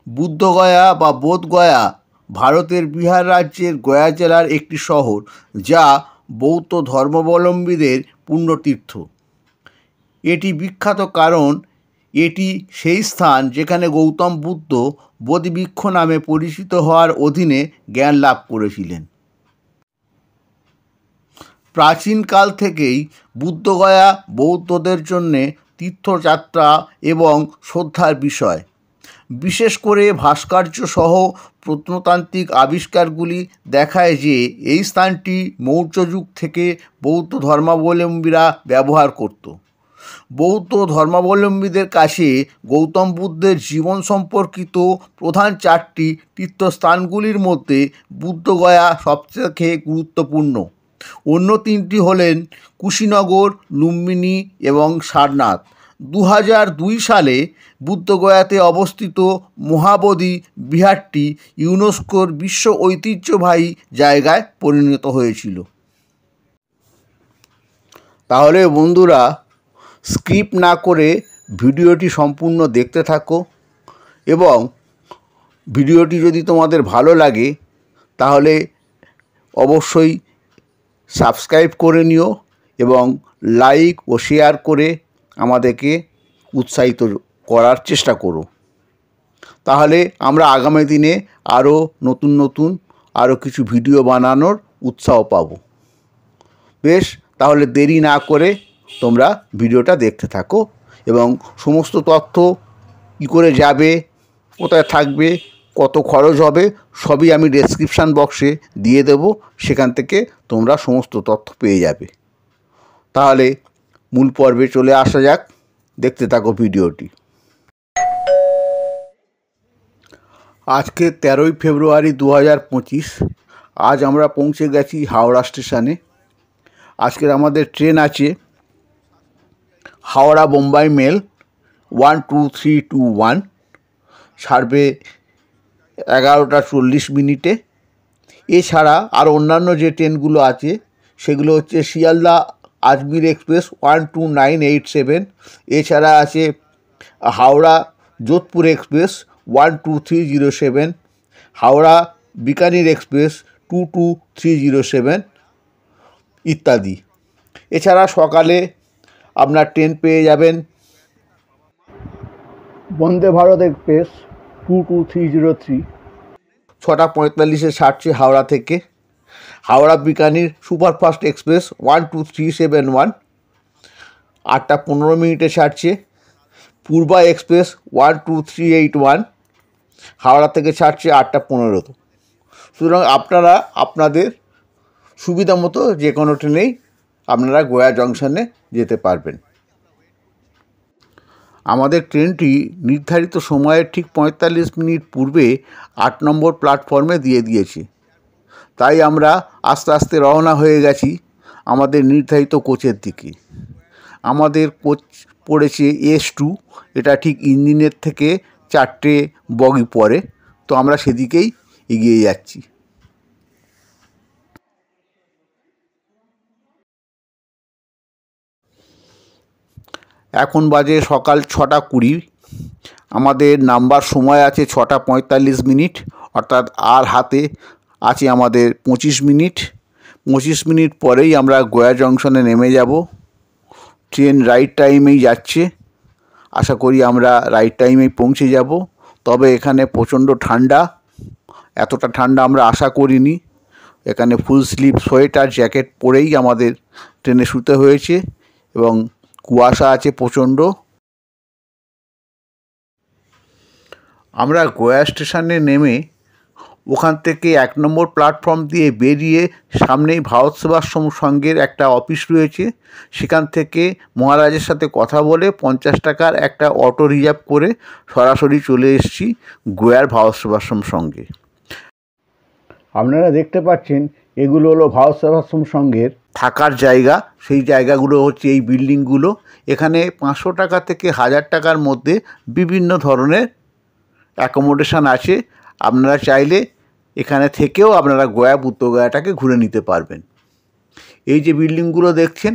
বুদ্ধগয়া বা বোধগয়া ভারতের বিহার রাজ্যের গয়া জেলার একটি শহর, যা বৌদ্ধ ধর্মাবলম্বীদের পুণ্যতীর্থ। এটি বিখ্যাত কারণ এটি সেই স্থান যেখানে গৌতম বুদ্ধ বোধিবৃক্ষ নামে পরিচিত হওয়ার অধীনে জ্ঞান লাভ করেছিলেন। প্রাচীনকাল থেকেই বুদ্ধগয়া বৌদ্ধদের জন্যে তীর্থযাত্রা এবং শ্রদ্ধার বিষয়। বিশেষ করে ভাস্কর্য সহ প্রত্নতান্ত্রিক আবিষ্কারগুলি দেখায় যে এই স্থানটি মৌর্য যুগ থেকে বৌদ্ধ ধর্মাবলম্বীরা ব্যবহার করত। বৌদ্ধ ধর্মাবলম্বীদের কাছে গৌতম বুদ্ধের জীবন সম্পর্কিত প্রধান 4টি তীর্থস্থানগুলির মধ্যে বুদ্ধগয়া সবথেকে গুরুত্বপূর্ণ। অন্য 3টি হলেন কুশীনগর, লুম্বিনী এবং সারনাথ। 2002 সালে বুদ্ধগয়াতে অবস্থিত মহাবোধি বিহারটি ইউনেস্কোর বিশ্ব ঐতিহ্যবাহী জায়গায় পরিণত হয়েছিল। তাহলে বন্ধুরা, স্কিপ না করে ভিডিওটি সম্পূর্ণ দেখতে থাকো এবং ভিডিওটি যদি তোমাদের ভালো লাগে তাহলে অবশ্যই সাবস্ক্রাইব করে নিও এবং লাইক ও শেয়ার করে আমাদেরকে উৎসাহিত করার চেষ্টা করো। তাহলে আমরা আগামী দিনে আরও নতুন আরও কিছু ভিডিও বানানোর উৎসাহ পাবো। বেশ, তাহলে দেরি না করে তোমরা ভিডিওটা দেখতে থাকো এবং সমস্ত তথ্য কী করে যাবে, কোথায় থাকবে, কত খরচ হবে সবই আমি ডেসক্রিপশান বক্সে দিয়ে দেব। সেখান থেকে তোমরা সমস্ত তথ্য পেয়ে যাবে। তাহলে মূল পর্বে চলে আসা যাক, দেখতে থাকো ভিডিওটি। আজকে 13ই ফেব্রুয়ারি 2025। আজ আমরা পৌঁছে গেছি হাওড়া স্টেশনে। আজকের আমাদের ট্রেন আছে হাওড়া বোম্বাই মেল 12321, ছাড়বে 11টা 40 মিনিটে। এছাড়া আর অন্যান্য যে ট্রেনগুলো আছে সেগুলো হচ্ছে শিয়ালদা আজমির এক্সপ্রেস 12987। এছাড়া আছে হাওড়া যোধপুর এক্সপ্রেস 12307, হাওড়া বিকানির এক্সপ্রেস 22307 ইত্যাদি। এছাড়া সকালে আপনার ট্রেন পেয়ে যাবেন বন্দে ভারত এক্সপ্রেস 22303, 6:45 ছাড়ছে হাওড়া থেকে। হাওড়া বিকানির সুপারফাস্ট এক্সপ্রেস 12371, 8:15 ছাড়ছে। পূর্বা এক্সপ্রেস 12381, হাওড়া থেকে ছাড়ছে 8:15। সুতরাং আপনারা আপনাদের সুবিধা মতো যে কোনো ট্রেনেই আপনারা গয়া জংশনে যেতে পারবেন। আমাদের ট্রেনটি নির্ধারিত সময়ের ঠিক 45 মিনিট পূর্বে 8 নম্বর প্ল্যাটফর্মে দিয়ে দিয়েছে। তাই আমরা আস্তে আস্তে রওনা হয়ে গেছি আমাদের নির্ধারিত কোচের দিকে। আমাদের কোচ পড়েছে S2। এটা ঠিক ইঞ্জিনের থেকে 4টে বগি পরে, তো আমরা সেদিকেই এগিয়ে যাচ্ছি। এখন বাজে সকাল 6:20। আমাদের নাম্বার সময় আছে 6:45 মিনিট, অর্থাৎ আর হাতে আছে আমাদের 25 মিনিট। 25 মিনিট পরেই আমরা গয়া জংশনে নেমে যাব। ট্রেন রাইট টাইমেই যাচ্ছে। আশা করি আমরা রাইট টাইমেই পৌঁছে যাব। তবে এখানে প্রচণ্ড ঠান্ডা, এতটা ঠান্ডা আমরা আশা করিনি। এখানে ফুল স্লিভ সোয়েটার জ্যাকেট পরেই আমাদের ট্রেনে শুতে হয়েছে এবং কুয়াশা আছে প্রচণ্ড। আমরা গয়া স্টেশনে নেমে ওখান থেকে 1 নম্বর প্ল্যাটফর্ম দিয়ে বেরিয়ে সামনেই ভারত সেবাশ্রম সংঘের একটা অফিস রয়েছে। সেখান থেকে মহারাজের সাথে কথা বলে 50 টাকার একটা অটো রিজার্ভ করে সরাসরি চলে এসেছি গয়ার ভারত সেবাশ্রম সংঘে। আপনারা দেখতে পাচ্ছেন এগুলো হলো ভারত সেবাশ্রম সংঘের থাকার জায়গা। সেই জায়গাগুলো হচ্ছে এই বিল্ডিংগুলো। এখানে 500 টাকা থেকে 1000 টাকার মধ্যে বিভিন্ন ধরনের অ্যাকোমোডেশন আছে। আপনারা চাইলে এখানে থেকেও আপনারা গয়া বুদ্ধগয়াটাকে ঘুরে নিতে পারবেন। এই যে বিল্ডিংগুলো দেখছেন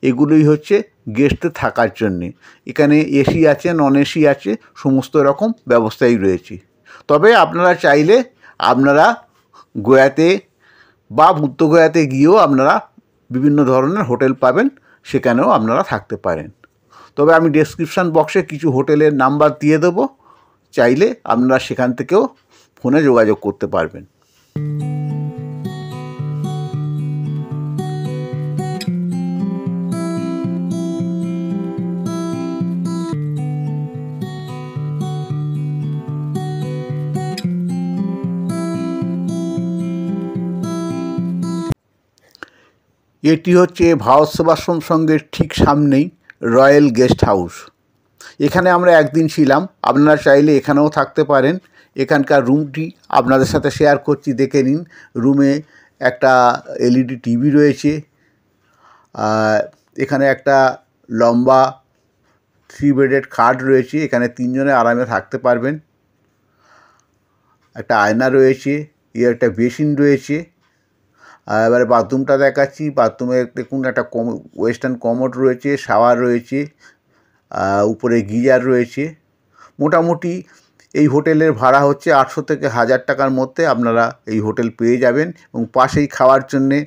এগুলোই হচ্ছে গেস্টে থাকার জন্যে। এখানে এসি আছে, নন এসি আছে, সমস্ত রকম ব্যবস্থাই রয়েছে। তবে আপনারা চাইলে আপনারা গয়াতে বা বুদ্ধগয়াতে গিয়েও আপনারা বিভিন্ন ধরনের হোটেল পাবেন, সেখানেও আপনারা থাকতে পারেন। তবে আমি ডেসক্রিপশান বক্সে কিছু হোটেলের নাম্বার দিয়ে দেবো, চাইলে আপনারা সেখান থেকেও ফোনে যোগাযোগ করতে পারবেন। এটি হচ্ছে ভারত সেবাশ্রম সংঘের ঠিক সামনেই রয়্যাল গেস্ট হাউস। এখানে আমরা একদিন ছিলাম, আপনারা চাইলে এখানেও থাকতে পারেন। এখানকার রুমটি আপনাদের সাথে শেয়ার করছি, দেখে নিন। রুমে একটা এলইডি টিভি রয়েছে, এখানে একটা লম্বা 3 বেডেড খাট রয়েছে, এখানে 3 জনে আরামে থাকতে পারবেন। একটা আয়না রয়েছে, একটা বেসিন রয়েছে। এবারে বাথরুমটা দেখাচ্ছি। বাথরুমে দেখুন একটা ওয়েস্টার্ন কমোড রয়েছে, শাওয়ার রয়েছে, উপরে গিজার রয়েছে। মোটামুটি এই হোটেলের ভাড়া হচ্ছে 800 থেকে 1000 টাকার মধ্যে আপনারা এই হোটেল পেয়ে যাবেন। এবং পাশেই খাওয়ার জন্যে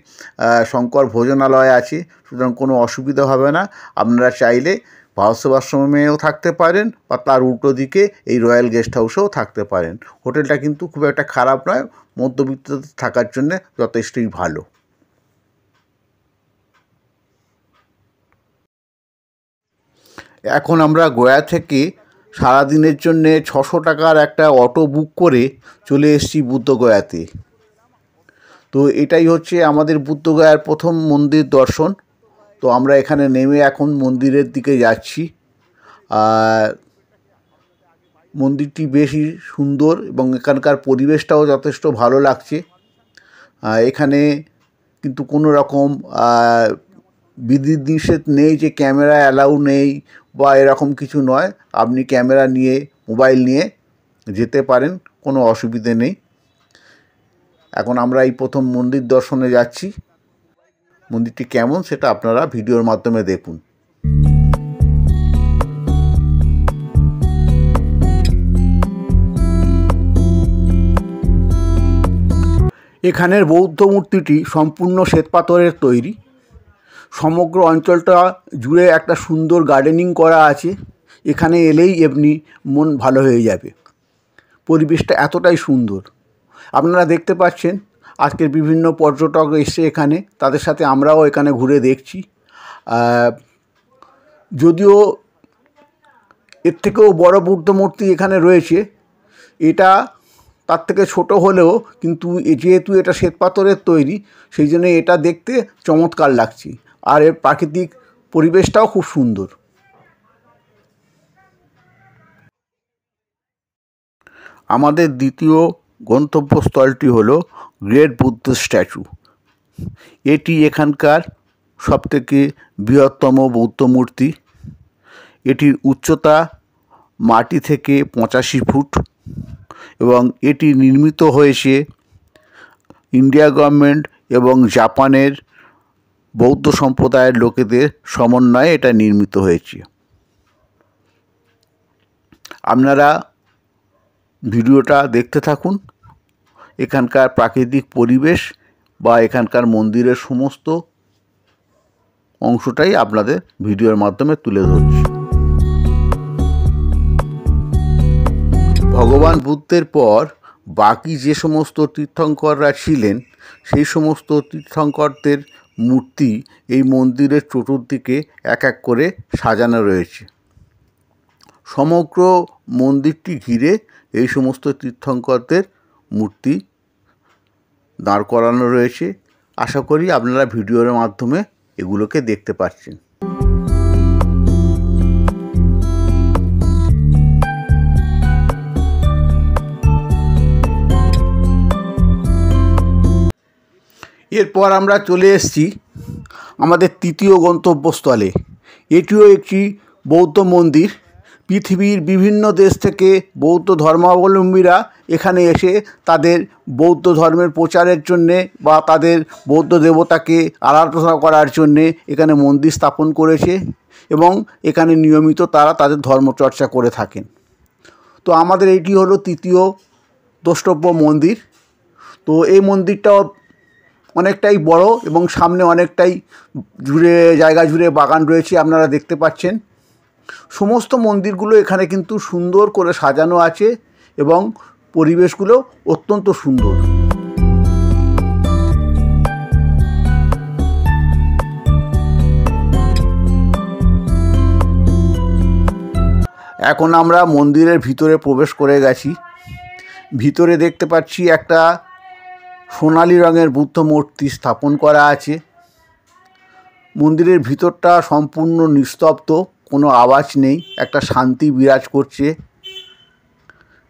শঙ্কর ভোজনালয় আছে, সুতরাং কোনো অসুবিধা হবে না। আপনারা চাইলে ভারত সেবাশ্রমেও থাকতে পারেন বা তার উল্টো দিকে এই রয়্যাল গেস্ট হাউসেও থাকতে পারেন। হোটেলটা কিন্তু খুব একটা খারাপ নয়, মধ্যবিত্ত থাকার জন্যে যথেষ্টই ভালো। এখন আমরা গয়া থেকে সারাদিনের জন্যে 600 টাকার একটা অটো বুক করে চলে এসেছি বুদ্ধগয়াতে। তো এটাই হচ্ছে আমাদের বুদ্ধগয়ার প্রথম মন্দির দর্শন। তো আমরা এখানে নেমে এখন মন্দিরের দিকে যাচ্ছি। মন্দিরটি বেশি সুন্দর এবং এখানকার পরিবেশটাও যথেষ্ট ভালো লাগছে। এখানে কিন্তু কোনো রকম বিধিনিষেধ নেই যে ক্যামেরা অ্যালাউ নেই বা এরকম কিছু নয়। আপনি ক্যামেরা নিয়ে, মোবাইল নিয়ে যেতে পারেন, কোনো অসুবিধে নেই। এখন আমরা এই প্রথম মন্দির দর্শনে যাচ্ছি। মন্দিরটি কেমন সেটা আপনারা ভিডিওর মাধ্যমে দেখুন। এখানের বৌদ্ধ মূর্তিটি সম্পূর্ণ শ্বেতপাথরের তৈরি। সমগ্র অঞ্চলটা জুড়ে একটা সুন্দর গার্ডেনিং করা আছে। এখানে এলেই এমনি মন ভালো হয়ে যাবে। পরিবেশটা এতটাই সুন্দর। আপনারা দেখতে পাচ্ছেন আজকের বিভিন্ন পর্যটক এসে এখানে, তাদের সাথে আমরাও এখানে ঘুরে দেখছি। যদিও এর থেকেও বড় বুদ্ধ মূর্তি এখানে রয়েছে, এটা তার থেকে ছোট হলেও কিন্তু যেহেতু এটা শ্বেতপাথরের তৈরি, সেই জন্য এটা দেখতে চমৎকার লাগছে। আর এর প্রাকৃতিক পরিবেশটাও খুব সুন্দর। আমাদের দ্বিতীয় গন্তব্যস্থলটি হলো গ্রেট বুদ্ধ স্ট্যাচু। এটি এখানকার সবথেকে বৃহত্তম বৌদ্ধ মূর্তি। এটির উচ্চতা মাটি থেকে 85 ফুট এবং এটি নির্মিত হয়েছে ইন্ডিয়া গভর্নমেন্ট এবং জাপানের বৌদ্ধ সম্প্রদায়ের লোকেদের সমন্বয়ে এটা নির্মিত হয়েছে। আপনারা ভিডিওটা দেখতে থাকুন। এখানকার প্রাকৃতিক পরিবেশ বা এখানকার মন্দিরের সমস্ত অংশটাই আপনাদের ভিডিওর মাধ্যমে তুলে ধরছি। ভগবান বুদ্ধের পর বাকি যে সমস্ত তীর্থঙ্কররা ছিলেন, সেই সমস্ত তীর্থঙ্করদের মূর্তি এই মন্দিরের চতুর্দিকে এক এক করে সাজানো রয়েছে। সমগ্র মন্দিরটি ঘিরে এই সমস্ত তীর্থঙ্করদের মূর্তি দাঁড় করানো রয়েছে। আশা করি আপনারা ভিডিওর মাধ্যমে এগুলোকে দেখতে পাচ্ছেন। এরপর আমরা চলে এসেছি আমাদের তৃতীয় গন্তব্যস্থলে। এটিও একটি বৌদ্ধ মন্দির। পৃথিবীর বিভিন্ন দেশ থেকে বৌদ্ধ ধর্মাবলম্বীরা এখানে এসে তাদের বৌদ্ধ ধর্মের প্রচারের জন্যে বা তাদের বৌদ্ধ দেবতাকে আরাধনা করার জন্যে এখানে মন্দির স্থাপন করেছে এবং এখানে নিয়মিত তারা তাদের ধর্মচর্চা করে থাকেন। তো আমাদের এটি হলো তৃতীয় দ্রষ্টব্য মন্দির। তো এই মন্দিরটাও অনেকটাই বড় এবং সামনে অনেকটাই জায়গা জুড়ে বাগান রয়েছে, আপনারা দেখতে পাচ্ছেন। সমস্ত মন্দিরগুলো এখানে কিন্তু সুন্দর করে সাজানো আছে এবং পরিবেশগুলো অত্যন্ত সুন্দর। এখন আমরা মন্দিরের ভিতরে প্রবেশ করে গেছি। ভিতরে দেখতে পাচ্ছি একটা সোনালি রঙের বুদ্ধ মূর্তি স্থাপন করা আছে। মন্দিরের ভিতরটা সম্পূর্ণ নিস্তব্ধ, কোনো আওয়াজ নেই, একটা শান্তি বিরাজ করছে,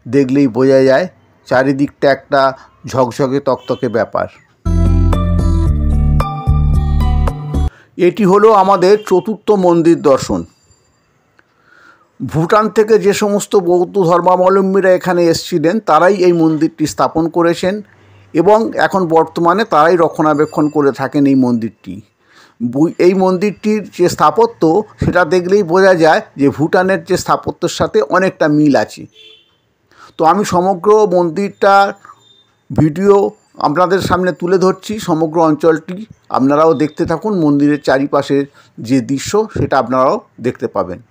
দেখলেই বোঝা যায়। চারিদিকটা একটা ঝকঝকে তকতকে ব্যাপার। এটি হলো আমাদের চতুর্থ মন্দির দর্শন। ভুটান থেকে যে সমস্ত বৌদ্ধ ধর্মাবলম্বীরা এখানে এসেছিলেন তারাই এই মন্দিরটি স্থাপন করেছেন এবং এখন বর্তমানে তারাই রক্ষণাবেক্ষণ করে থাকেন এই মন্দিরটি। এই মন্দিরটির যে স্থাপত্য সেটা দেখলেই বোঝা যায় যে ভুটানের যে স্থাপত্যের সাথে অনেকটা মিল আছে। তো আমি সমগ্র মন্দিরটার ভিডিও আপনাদের সামনে তুলে ধরছি, সমগ্র অঞ্চলটি আপনারাও দেখতে থাকুন। মন্দিরের চারিপাশের যে দৃশ্য সেটা আপনারাও দেখতে পাবেন।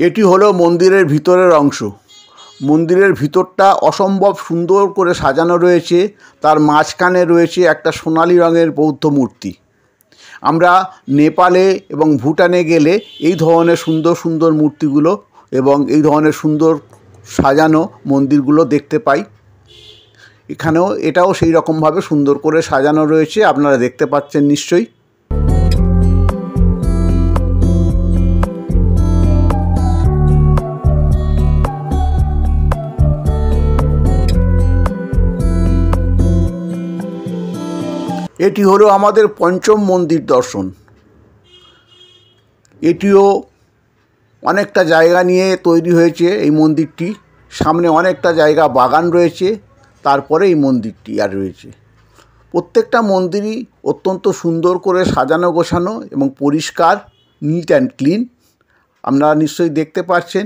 এটি হলো মন্দিরের ভিতরের অংশ। মন্দিরের ভিতরটা অসম্ভব সুন্দর করে সাজানো রয়েছে। তার মাঝখানে রয়েছে একটা সোনালি রঙের বৌদ্ধ মূর্তি। আমরা নেপালে এবং ভুটানে গেলে এই ধরনের সুন্দর সুন্দর মূর্তিগুলো এবং এই ধরনের সুন্দর সাজানো মন্দিরগুলো দেখতে পাই। এখানেও এটাও সেই রকমভাবে সুন্দর করে সাজানো রয়েছে, আপনারা দেখতে পাচ্ছেন নিশ্চয়ই। এটি হলো আমাদের পঞ্চম মন্দির দর্শন। এটিও অনেকটা জায়গা নিয়ে তৈরি হয়েছে এই মন্দিরটি। সামনে অনেকটা জায়গা বাগান রয়েছে, তারপরে এই মন্দিরটি আর রয়েছে। প্রত্যেকটা মন্দিরই অত্যন্ত সুন্দর করে সাজানো গোছানো এবং পরিষ্কার, নিট অ্যান্ড ক্লিন, আপনারা নিশ্চয়ই দেখতে পাচ্ছেন।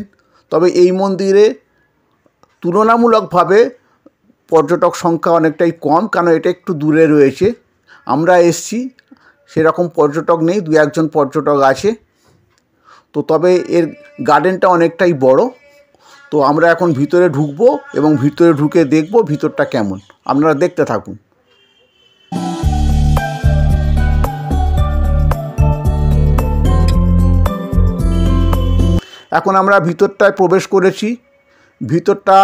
তবে এই মন্দিরে তুলনামূলকভাবে পর্যটক সংখ্যা অনেকটাই কম, কারণ এটা একটু দূরে রয়েছে। আমরা এসছি, সেরকম পর্যটক নেই, দু একজন পর্যটক আছে। তো তবে এর গার্ডেনটা অনেকটাই বড়। তো আমরা এখন ভিতরে ঢুকবো এবং ভিতরে ঢুকে দেখব ভিতরটা কেমন, আপনারা দেখতে থাকুন। এখন আমরা ভিতরটায় প্রবেশ করেছি। ভিতরটা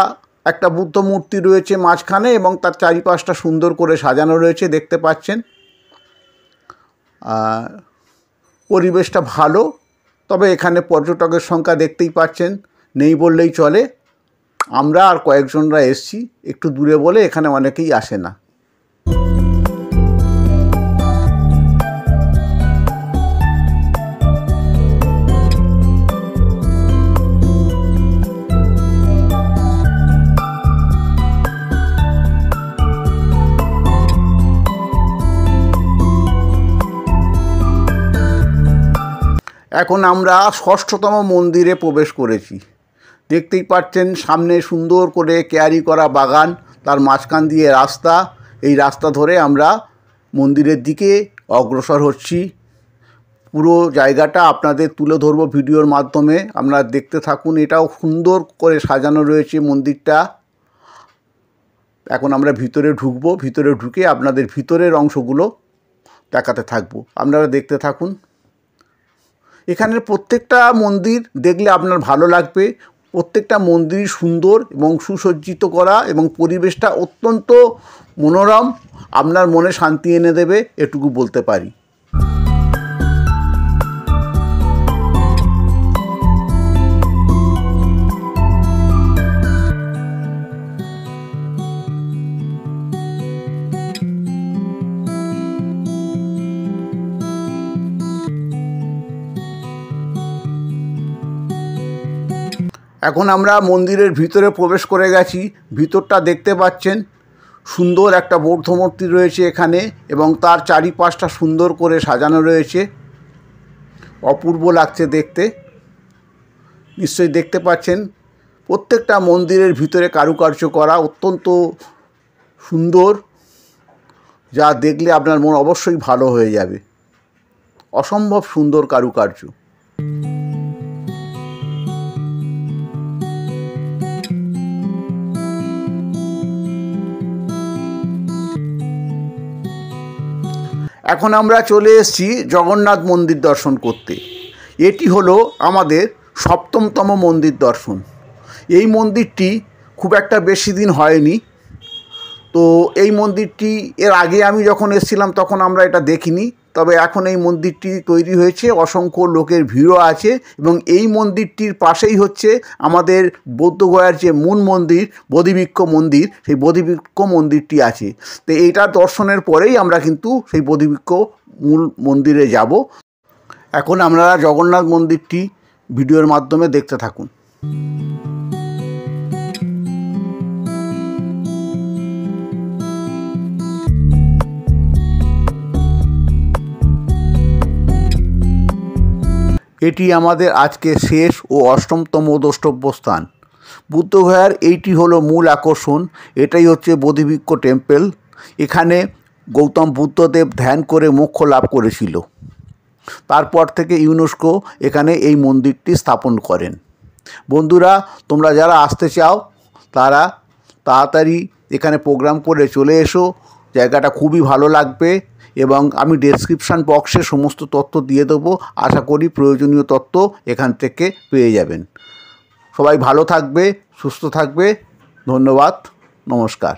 একটা বুদ্ধ মূর্তি রয়েছে মাঝখানে এবং তার চারিপাশটা সুন্দর করে সাজানো রয়েছে, দেখতে পাচ্ছেন। পরিবেশটা ভালো, তবে এখানে পর্যটকের সংখ্যা দেখতেই পাচ্ছেন নেই বললেই চলে। আমরা আর কয়েকজনরা এসছি একটু দূরে বলে এখানে অনেকেই আসে না। এখন আমরা ষষ্ঠতম মন্দিরে প্রবেশ করেছি। দেখতেই পাচ্ছেন সামনে সুন্দর করে কেয়ারি করা বাগান, তার মাঝখান দিয়ে রাস্তা। এই রাস্তা ধরে আমরা মন্দিরের দিকে অগ্রসর হচ্ছি। পুরো জায়গাটা আপনাদের তুলে ধরবো ভিডিওর মাধ্যমে, আপনারা দেখতে থাকুন। এটাও সুন্দর করে সাজানো রয়েছে মন্দিরটা। এখন আমরা ভিতরে ঢুকবো, ভিতরে ঢুকে আপনাদের ভিতরের অংশগুলো দেখাতে থাকবো, আপনারা দেখতে থাকুন। এখানের প্রত্যেকটা মন্দির দেখলে আপনার ভালো লাগবে। প্রত্যেকটা মন্দিরই সুন্দর এবং সুসজ্জিত করা এবং পরিবেশটা অত্যন্ত মনোরম, আপনার মনে শান্তি এনে দেবে, এটুকু বলতে পারি। এখন আমরা মন্দিরের ভিতরে প্রবেশ করে গেছি। ভিতরটা দেখতে পাচ্ছেন, সুন্দর একটা বৌদ্ধ মূর্তি রয়েছে এখানে এবং তার চারিপাশটা সুন্দর করে সাজানো রয়েছে, অপূর্ব লাগছে দেখতে। নিশ্চয়ই দেখতে পাচ্ছেন প্রত্যেকটা মন্দিরের ভিতরে কারুকার্য করা অত্যন্ত সুন্দর, যা দেখলে আপনার মন অবশ্যই ভালো হয়ে যাবে। অসম্ভব সুন্দর কারুকার্য। এখন আমরা চলে এসেছি জগন্নাথ মন্দির দর্শন করতে। এটি হলো আমাদের 7তম মন্দির দর্শন। এই মন্দিরটি খুব একটা বেশি দিন হয়নি। তো এই মন্দিরটি এর আগে আমি যখন এসেছিলাম তখন আমরা এটা দেখিনি, তবে এখন এই মন্দিরটি তৈরি হয়েছে, অসংখ্য লোকের ভিড়ও আছে এবং এই মন্দিরটির পাশেই হচ্ছে আমাদের বৌদ্ধগয়ার যে মূল মন্দির বোধিবৃক্ষ মন্দির, সেই বোধিবৃক্ষ মন্দিরটি আছে। তো এইটা দর্শনের পরেই আমরা কিন্তু সেই বোধিবৃক্ষ মূল মন্দিরে যাব। এখন আপনারা জগন্নাথ মন্দিরটি ভিডিওর মাধ্যমে দেখতে থাকুন। এটি আমাদের আজকে শেষ ও 8তম দ্রষ্টব্য স্থান। বুদ্ধগয়ার এইটি হলো মূল আকর্ষণ। এটাই হচ্ছে বোধিবৃক্ষ টেম্পল। এখানে গৌতম বুদ্ধদেব ধ্যান করে মোক্ষ লাভ করেছিল। তারপর থেকে ইউনেস্কো এখানে এই মন্দিরটি স্থাপন করেন। বন্ধুরা, তোমরা যারা আসতে চাও তারা তাড়াতাড়ি এখানে প্রোগ্রাম করে চলে এসো। জায়গাটা খুবই ভালো লাগবে এবং আমি ডেসক্রিপশান বক্সে সমস্ত তথ্য দিয়ে দেবো। আশা করি প্রয়োজনীয় তথ্য এখান থেকে পেয়ে যাবেন। সবাই ভালো থাকবে, সুস্থ থাকবে। ধন্যবাদ, নমস্কার।